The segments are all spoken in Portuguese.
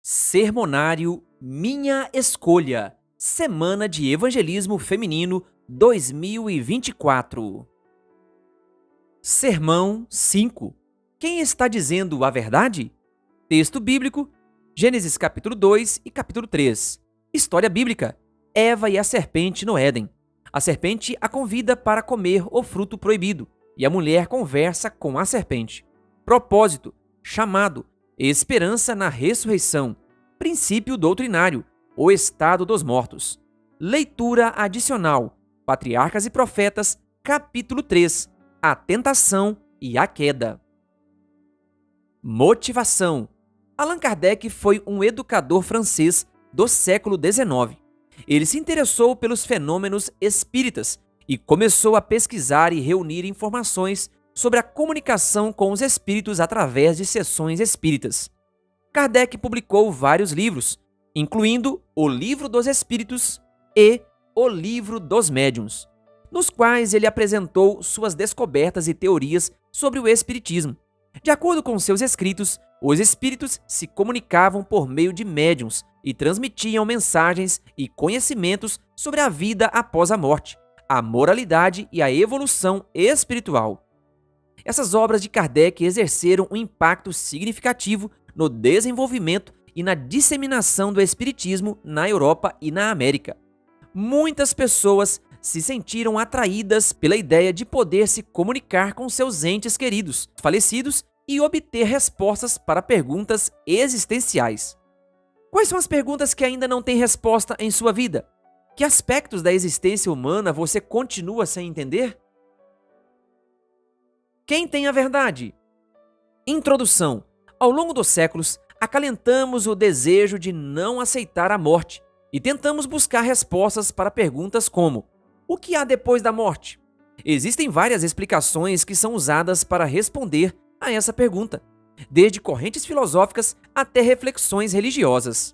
Sermonário Minha Escolha, Semana de Evangelismo Feminino 2024. Sermão 5. Quem está dizendo a verdade? Texto bíblico, Gênesis capítulo 2 e capítulo 3. História bíblica, Eva e a serpente no Éden. A serpente a convida para comer o fruto proibido, e a mulher conversa com a serpente. Propósito, chamado, esperança na ressurreição, princípio doutrinário, o estado dos mortos. Leitura adicional, Patriarcas e Profetas, capítulo 3, a tentação e a queda. Motivação. Allan Kardec foi um educador francês do século XIX. Ele se interessou pelos fenômenos espíritas e começou a pesquisar e reunir informações sobre a comunicação com os espíritos através de sessões espíritas. Kardec publicou vários livros, incluindo O Livro dos Espíritos e O Livro dos Médiuns, nos quais ele apresentou suas descobertas e teorias sobre o espiritismo. De acordo com seus escritos, os espíritos se comunicavam por meio de médiuns e transmitiam mensagens e conhecimentos sobre a vida após a morte, a moralidade e a evolução espiritual. Essas obras de Kardec exerceram um impacto significativo no desenvolvimento e na disseminação do espiritismo na Europa e na América. Muitas pessoas se sentiram atraídas pela ideia de poder se comunicar com seus entes queridos, falecidos, e obter respostas para perguntas existenciais. Quais são as perguntas que ainda não têm resposta em sua vida? Que aspectos da existência humana você continua sem entender? Quem tem a verdade? Introdução. Ao longo dos séculos, acalentamos o desejo de não aceitar a morte e tentamos buscar respostas para perguntas como: o que há depois da morte? Existem várias explicações que são usadas para responder a essa pergunta, desde correntes filosóficas até reflexões religiosas.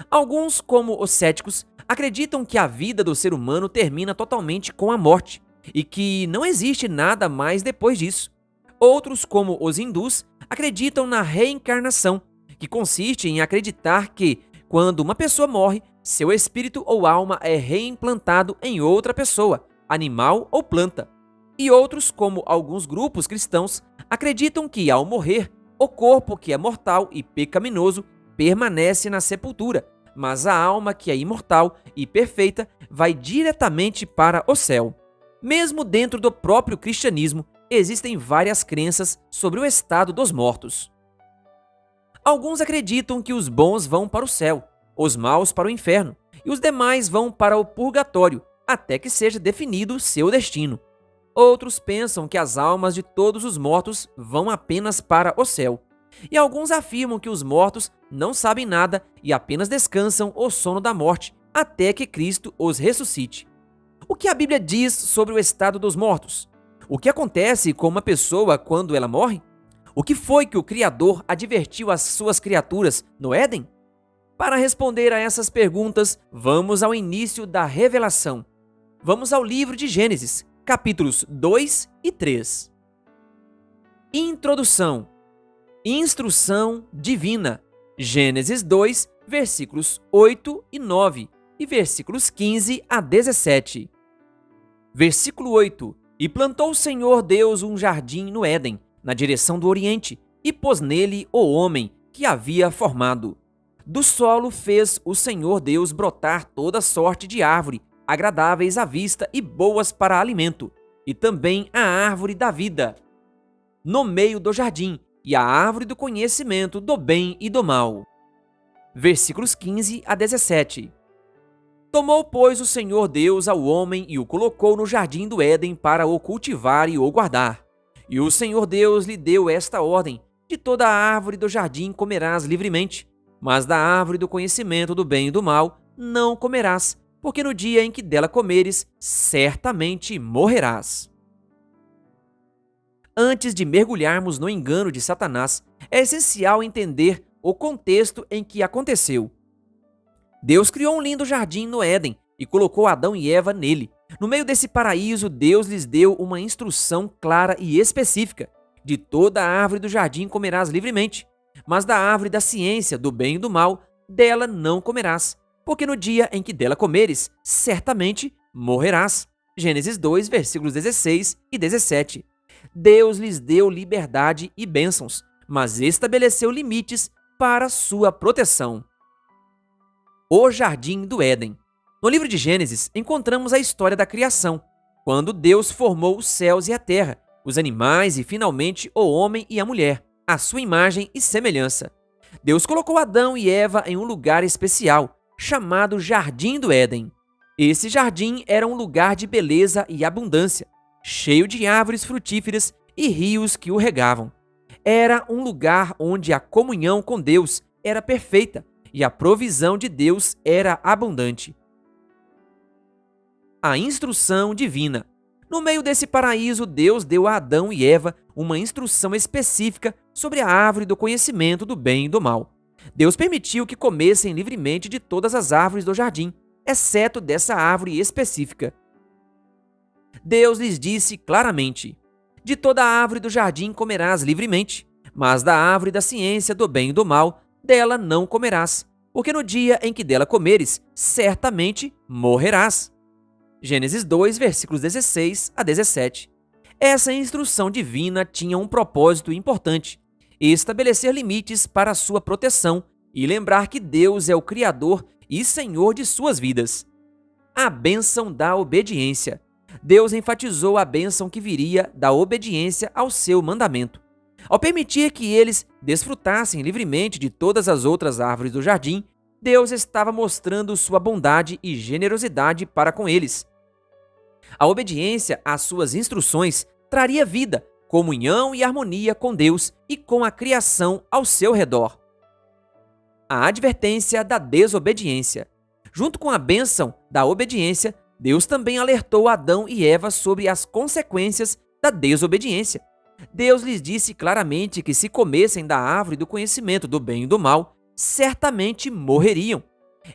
Alguns, como os céticos, acreditam que a vida do ser humano termina totalmente com a morte e que não existe nada mais depois disso. Outros, como os hindus, acreditam na reencarnação, que consiste em acreditar que, quando uma pessoa morre, seu espírito ou alma é reimplantado em outra pessoa, animal ou planta. E outros, como alguns grupos cristãos, acreditam que, ao morrer, o corpo, que é mortal e pecaminoso, permanece na sepultura, mas a alma, que é imortal e perfeita, vai diretamente para o céu. Mesmo dentro do próprio cristianismo, existem várias crenças sobre o estado dos mortos. Alguns acreditam que os bons vão para o céu, os maus para o inferno, e os demais vão para o purgatório, até que seja definido seu destino. Outros pensam que as almas de todos os mortos vão apenas para o céu. E alguns afirmam que os mortos não sabem nada e apenas descansam o sono da morte, até que Cristo os ressuscite. O que a Bíblia diz sobre o estado dos mortos? O que acontece com uma pessoa quando ela morre? O que foi que o Criador advertiu às suas criaturas no Éden? Para responder a essas perguntas, vamos ao início da revelação. Vamos ao livro de Gênesis, capítulos 2 e 3. Introdução. Instrução divina. Gênesis 2, versículos 8 e 9 e versículos 15 a 17. Versículo 8. E plantou o Senhor Deus um jardim no Éden, na direção do Oriente, e pôs nele o homem que havia formado. Do solo fez o Senhor Deus brotar toda sorte de árvore, agradáveis à vista e boas para alimento, e também a árvore da vida, no meio do jardim, e a árvore do conhecimento do bem e do mal. Versículos 15 a 17. Tomou, pois, o Senhor Deus ao homem e o colocou no jardim do Éden para o cultivar e o guardar. E o Senhor Deus lhe deu esta ordem: de toda a árvore do jardim comerás livremente, mas da árvore do conhecimento do bem e do mal não comerás, porque no dia em que dela comeres, certamente morrerás. Antes de mergulharmos no engano de Satanás, é essencial entender o contexto em que aconteceu. Deus criou um lindo jardim no Éden e colocou Adão e Eva nele. No meio desse paraíso, Deus lhes deu uma instrução clara e específica: de toda a árvore do jardim comerás livremente, mas da árvore da ciência do bem e do mal, dela não comerás, porque no dia em que dela comeres, certamente morrerás. Gênesis 2, versículos 16 e 17. Deus lhes deu liberdade e bênçãos, mas estabeleceu limites para sua proteção. O Jardim do Éden. No livro de Gênesis, encontramos a história da criação, quando Deus formou os céus e a terra, os animais e, finalmente, o homem e a mulher, à sua imagem e semelhança. Deus colocou Adão e Eva em um lugar especial, chamado Jardim do Éden. Esse jardim era um lugar de beleza e abundância, cheio de árvores frutíferas e rios que o regavam. Era um lugar onde a comunhão com Deus era perfeita e a provisão de Deus era abundante. A instrução divina. No meio desse paraíso, Deus deu a Adão e Eva uma instrução específica sobre a árvore do conhecimento do bem e do mal. Deus permitiu que comessem livremente de todas as árvores do jardim, exceto dessa árvore específica. Deus lhes disse claramente: de toda a árvore do jardim comerás livremente, mas da árvore da ciência do bem e do mal, dela não comerás, porque no dia em que dela comeres, certamente morrerás. Gênesis 2, versículos 16 a 17. Essa instrução divina tinha um propósito importante: estabelecer limites para a sua proteção e lembrar que Deus é o Criador e Senhor de suas vidas. A bênção da obediência. Deus enfatizou a bênção que viria da obediência ao seu mandamento. Ao permitir que eles desfrutassem livremente de todas as outras árvores do jardim, Deus estava mostrando sua bondade e generosidade para com eles. A obediência às suas instruções traria vida, comunhão e harmonia com Deus e com a criação ao seu redor. A advertência da desobediência. Junto com a bênção da obediência, Deus também alertou Adão e Eva sobre as consequências da desobediência. Deus lhes disse claramente que se comessem da árvore do conhecimento do bem e do mal, certamente morreriam.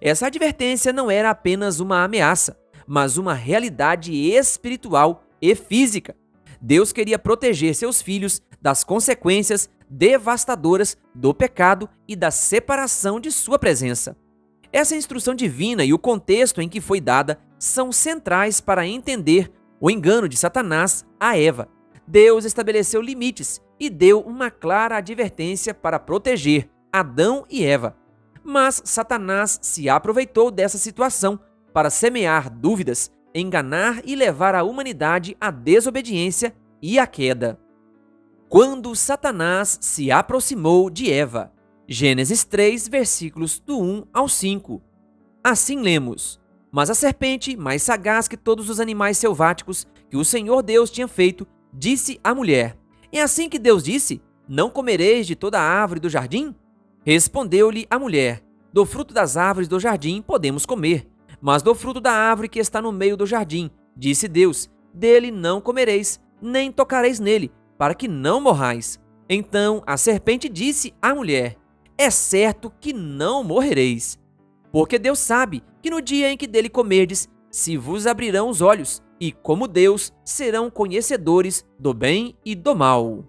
Essa advertência não era apenas uma ameaça, mas uma realidade espiritual e física. Deus queria proteger seus filhos das consequências devastadoras do pecado e da separação de sua presença. Essa instrução divina e o contexto em que foi dada são centrais para entender o engano de Satanás a Eva. Deus estabeleceu limites e deu uma clara advertência para proteger Adão e Eva. Mas Satanás se aproveitou dessa situação para semear dúvidas, enganar e levar a humanidade à desobediência e à queda. Quando Satanás se aproximou de Eva. Gênesis 3, versículos do 1 ao 5. Assim lemos: mas a serpente, mais sagaz que todos os animais selváticos que o Senhor Deus tinha feito, disse à mulher: é assim que Deus disse: não comereis de toda a árvore do jardim? Respondeu-lhe a mulher: do fruto das árvores do jardim podemos comer, mas do fruto da árvore que está no meio do jardim, disse Deus, dele não comereis, nem tocareis nele, para que não morrais. Então a serpente disse à mulher: é certo que não morrereis, porque Deus sabe que no dia em que dele comerdes, se vos abrirão os olhos, e como Deus serão conhecedores do bem e do mal.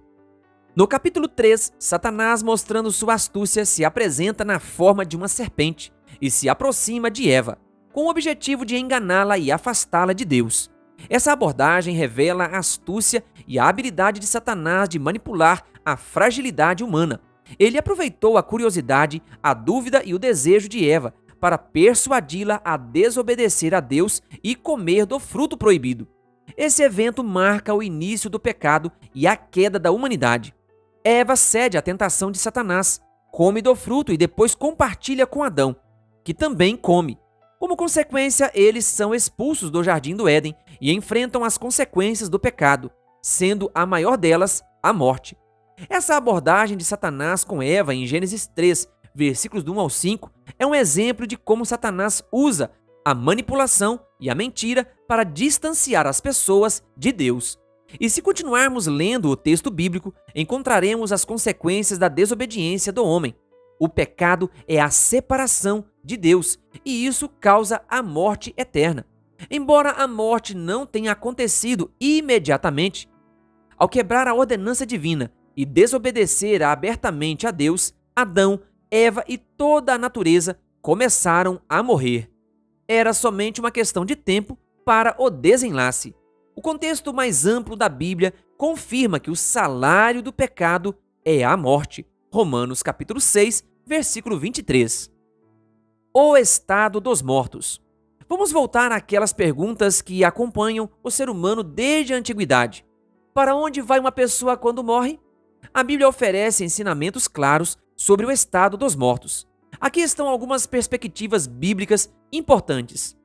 No capítulo 3, Satanás, mostrando sua astúcia, se apresenta na forma de uma serpente e se aproxima de Eva, com o objetivo de enganá-la e afastá-la de Deus. Essa abordagem revela a astúcia e a habilidade de Satanás de manipular a fragilidade humana. Ele aproveitou a curiosidade, a dúvida e o desejo de Eva para persuadi-la a desobedecer a Deus e comer do fruto proibido. Esse evento marca o início do pecado e a queda da humanidade. Eva cede à tentação de Satanás, come do fruto e depois compartilha com Adão, que também come. Como consequência, eles são expulsos do Jardim do Éden e enfrentam as consequências do pecado, sendo a maior delas a morte. Essa abordagem de Satanás com Eva em Gênesis 3, versículos do 1 ao 5, é um exemplo de como Satanás usa a manipulação e a mentira para distanciar as pessoas de Deus. E se continuarmos lendo o texto bíblico, encontraremos as consequências da desobediência do homem. O pecado é a separação de Deus, e isso causa a morte eterna. Embora a morte não tenha acontecido imediatamente, ao quebrar a ordenança divina e desobedecer abertamente a Deus, Adão, Eva e toda a natureza começaram a morrer. Era somente uma questão de tempo para o desenlace. O contexto mais amplo da Bíblia confirma que o salário do pecado é a morte. Romanos capítulo 6, versículo 23. O estado dos mortos. Vamos voltar àquelas perguntas que acompanham o ser humano desde a antiguidade. Para onde vai uma pessoa quando morre? A Bíblia oferece ensinamentos claros sobre o estado dos mortos. Aqui estão algumas perspectivas bíblicas importantes.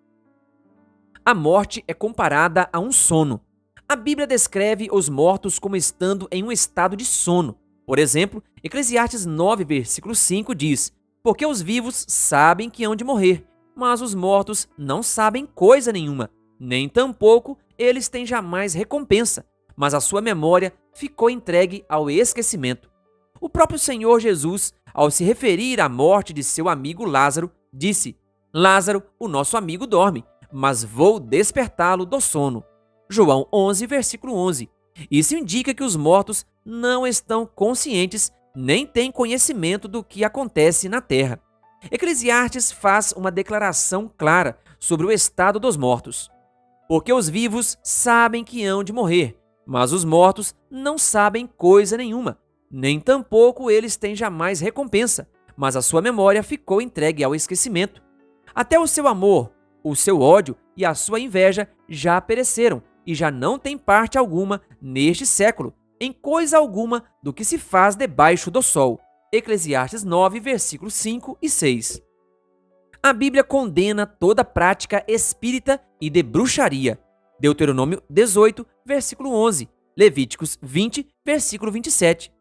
A morte é comparada a um sono. A Bíblia descreve os mortos como estando em um estado de sono. Por exemplo, Eclesiastes 9, versículo 5 diz: porque os vivos sabem que hão de morrer, mas os mortos não sabem coisa nenhuma, nem tampouco eles têm jamais recompensa, mas a sua memória ficou entregue ao esquecimento. O próprio Senhor Jesus, ao se referir à morte de seu amigo Lázaro, disse: Lázaro, o nosso amigo, dorme, mas vou despertá-lo do sono. João 11, versículo 11. Isso indica que os mortos não estão conscientes nem têm conhecimento do que acontece na terra. Eclesiastes faz uma declaração clara sobre o estado dos mortos. Porque os vivos sabem que hão de morrer, mas os mortos não sabem coisa nenhuma, nem tampouco eles têm jamais recompensa, mas a sua memória ficou entregue ao esquecimento. Até o seu amor, o seu ódio e a sua inveja já pereceram e já não têm parte alguma neste século, em coisa alguma do que se faz debaixo do sol. Eclesiastes 9, versículos 5 e 6. A Bíblia condena toda prática espírita e de bruxaria. Deuteronômio 18, versículo 11. Levíticos 20, versículo 27.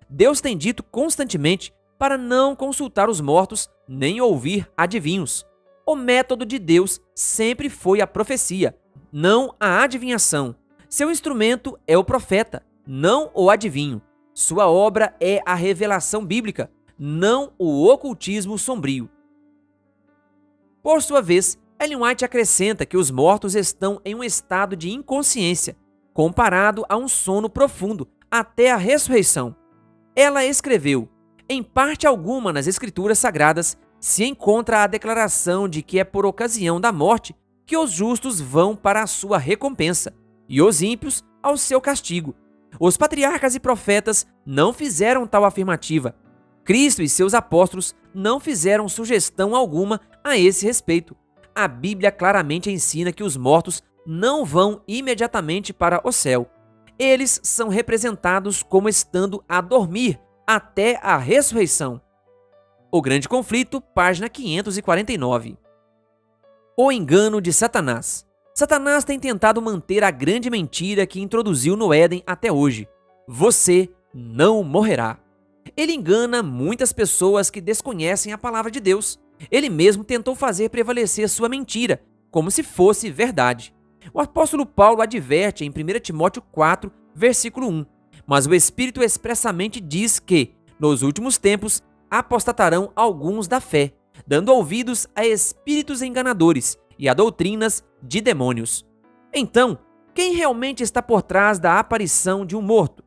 Deus tem dito constantemente para não consultar os mortos nem ouvir adivinhos. O método de Deus sempre foi a profecia, não a adivinhação. Seu instrumento é o profeta, não o adivinho. Sua obra é a revelação bíblica, não o ocultismo sombrio. Por sua vez, Ellen White acrescenta que os mortos estão em um estado de inconsciência, comparado a um sono profundo, até a ressurreição. Ela escreveu: em parte alguma nas Escrituras Sagradas se encontra a declaração de que é por ocasião da morte que os justos vão para a sua recompensa e os ímpios ao seu castigo. Os patriarcas e profetas não fizeram tal afirmativa. Cristo e seus apóstolos não fizeram sugestão alguma a esse respeito. A Bíblia claramente ensina que os mortos não vão imediatamente para o céu. Eles são representados como estando a dormir até a ressurreição. O Grande Conflito, página 549. O engano de Satanás. Satanás tem tentado manter a grande mentira que introduziu no Éden até hoje: você não morrerá. Ele engana muitas pessoas que desconhecem a palavra de Deus. Ele mesmo tentou fazer prevalecer sua mentira, como se fosse verdade. O apóstolo Paulo adverte em 1 Timóteo 4, versículo 1. Mas o Espírito expressamente diz que, nos últimos tempos, apostatarão alguns da fé, dando ouvidos a espíritos enganadores e a doutrinas de demônios. Então, quem realmente está por trás da aparição de um morto?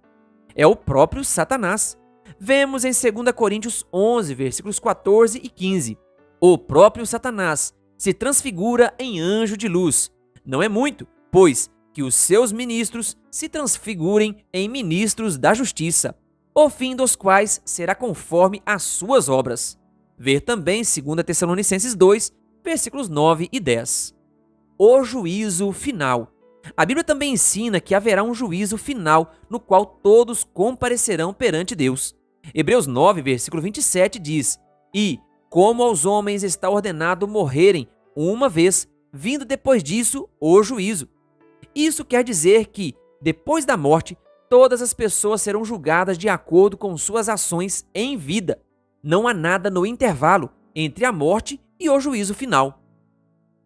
É o próprio Satanás. Vemos em 2 Coríntios 11, versículos 14 e 15. O próprio Satanás se transfigura em anjo de luz. Não é muito, pois, que os seus ministros se transfigurem em ministros da justiça, o fim dos quais será conforme as suas obras. Ver também 2 Tessalonicenses 2, versículos 9 e 10. O juízo final. A Bíblia também ensina que haverá um juízo final no qual todos comparecerão perante Deus. Hebreus 9, versículo 27 diz: e, como aos homens está ordenado morrerem uma vez, vindo depois disso o juízo. Isso quer dizer que, depois da morte, todas as pessoas serão julgadas de acordo com suas ações em vida. Não há nada no intervalo entre a morte e o juízo final.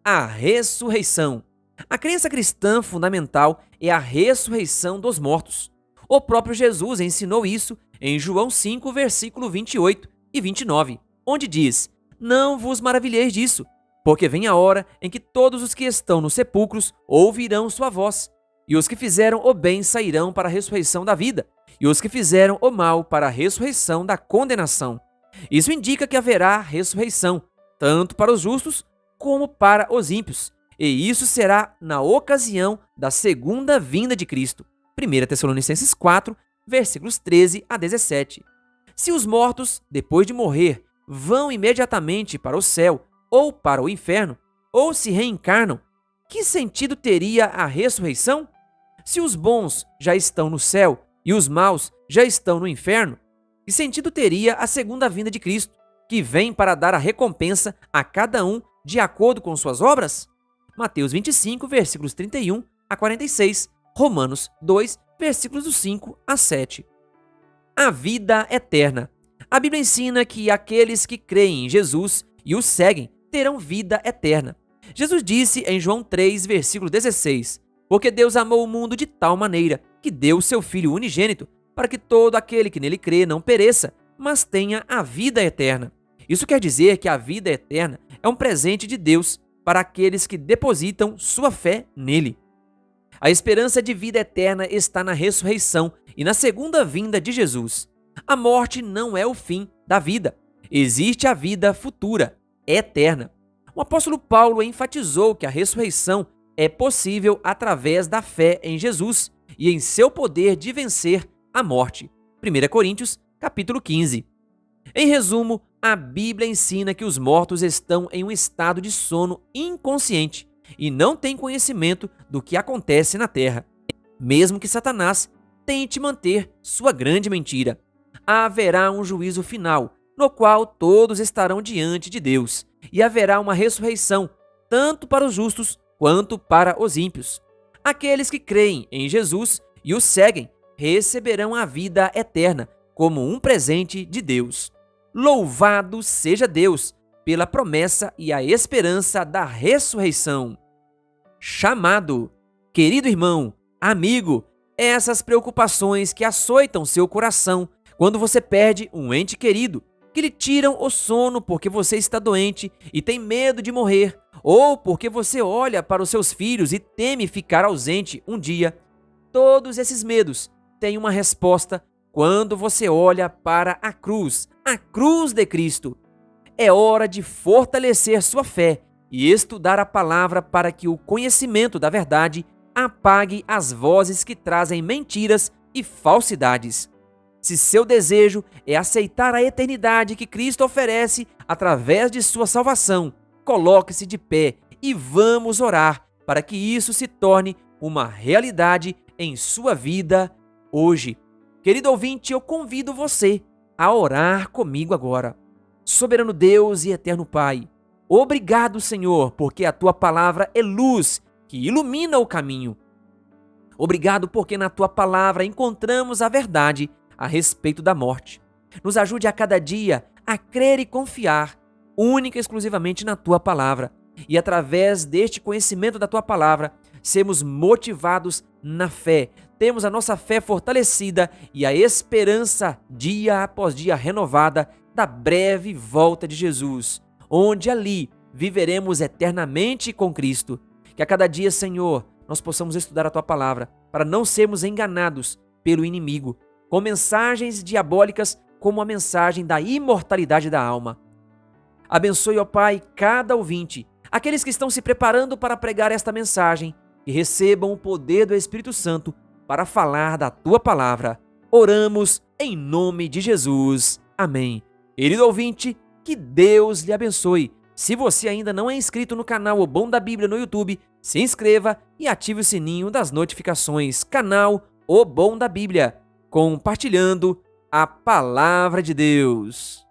A ressurreição. A crença cristã fundamental é a ressurreição dos mortos. O próprio Jesus ensinou isso em João 5, versículo 28 e 29, onde diz: não vos maravilheis disso, porque vem a hora em que todos os que estão nos sepulcros ouvirão sua voz, e os que fizeram o bem sairão para a ressurreição da vida, e os que fizeram o mal para a ressurreição da condenação. Isso indica que haverá ressurreição, tanto para os justos como para os ímpios, e isso será na ocasião da segunda vinda de Cristo. 1 Tessalonicenses 4, versículos 13 a 17. Se os mortos, depois de morrer, vão imediatamente para o céu ou para o inferno, ou se reencarnam, que sentido teria a ressurreição? Se os bons já estão no céu e os maus já estão no inferno, que sentido teria a segunda vinda de Cristo, que vem para dar a recompensa a cada um de acordo com suas obras? Mateus 25, versículos 31 a 46, Romanos 2, versículos do 5 a 7. A vida eterna. A Bíblia ensina que aqueles que creem em Jesus e o seguem terão vida eterna. Jesus disse em João 3, versículo 16, porque Deus amou o mundo de tal maneira que deu o seu Filho unigênito, para que todo aquele que nele crê não pereça, mas tenha a vida eterna. Isso quer dizer que a vida eterna é um presente de Deus para aqueles que depositam sua fé nele. A esperança de vida eterna está na ressurreição e na segunda vinda de Jesus. A morte não é o fim da vida. Existe a vida futura, eterna. O apóstolo Paulo enfatizou que a ressurreição é possível através da fé em Jesus e em seu poder de vencer a morte. 1 Coríntios, capítulo 15. Em resumo, a Bíblia ensina que os mortos estão em um estado de sono inconsciente e não têm conhecimento do que acontece na terra, mesmo que Satanás tente manter sua grande mentira. Haverá um juízo final, no qual todos estarão diante de Deus, e haverá uma ressurreição, tanto para os justos quanto para os ímpios. Aqueles que creem em Jesus e o seguem receberão a vida eterna como um presente de Deus. Louvado seja Deus pela promessa e a esperança da ressurreição. Chamado. Querido irmão, amigo, essas preocupações que açoitam seu coração quando você perde um ente querido, que lhe tiram o sono porque você está doente e tem medo de morrer, ou porque você olha para os seus filhos e teme ficar ausente um dia. Todos esses medos têm uma resposta quando você olha para a cruz de Cristo. É hora de fortalecer sua fé e estudar a palavra para que o conhecimento da verdade apague as vozes que trazem mentiras e falsidades. Se seu desejo é aceitar a eternidade que Cristo oferece através de sua salvação, coloque-se de pé e vamos orar para que isso se torne uma realidade em sua vida hoje. Querido ouvinte, eu convido você a orar comigo agora. Soberano Deus e eterno Pai, obrigado, Senhor, porque a tua palavra é luz que ilumina o caminho. Obrigado porque na tua palavra encontramos a verdade a respeito da morte. Nos ajude a cada dia a crer e confiar única e exclusivamente na tua palavra. E através deste conhecimento da tua palavra, sermos motivados na fé, temos a nossa fé fortalecida e a esperança dia após dia renovada da breve volta de Jesus, onde ali viveremos eternamente com Cristo. Que a cada dia, Senhor, nós possamos estudar a tua palavra para não sermos enganados pelo inimigo, com mensagens diabólicas como a mensagem da imortalidade da alma. Abençoe, ó Pai, cada ouvinte, aqueles que estão se preparando para pregar esta mensagem, e recebam o poder do Espírito Santo para falar da tua palavra. Oramos em nome de Jesus. Amém. Querido ouvinte, que Deus lhe abençoe. Se você ainda não é inscrito no canal O Bom da Bíblia no YouTube, se inscreva e ative o sininho das notificações. Canal O Bom da Bíblia, compartilhando a palavra de Deus.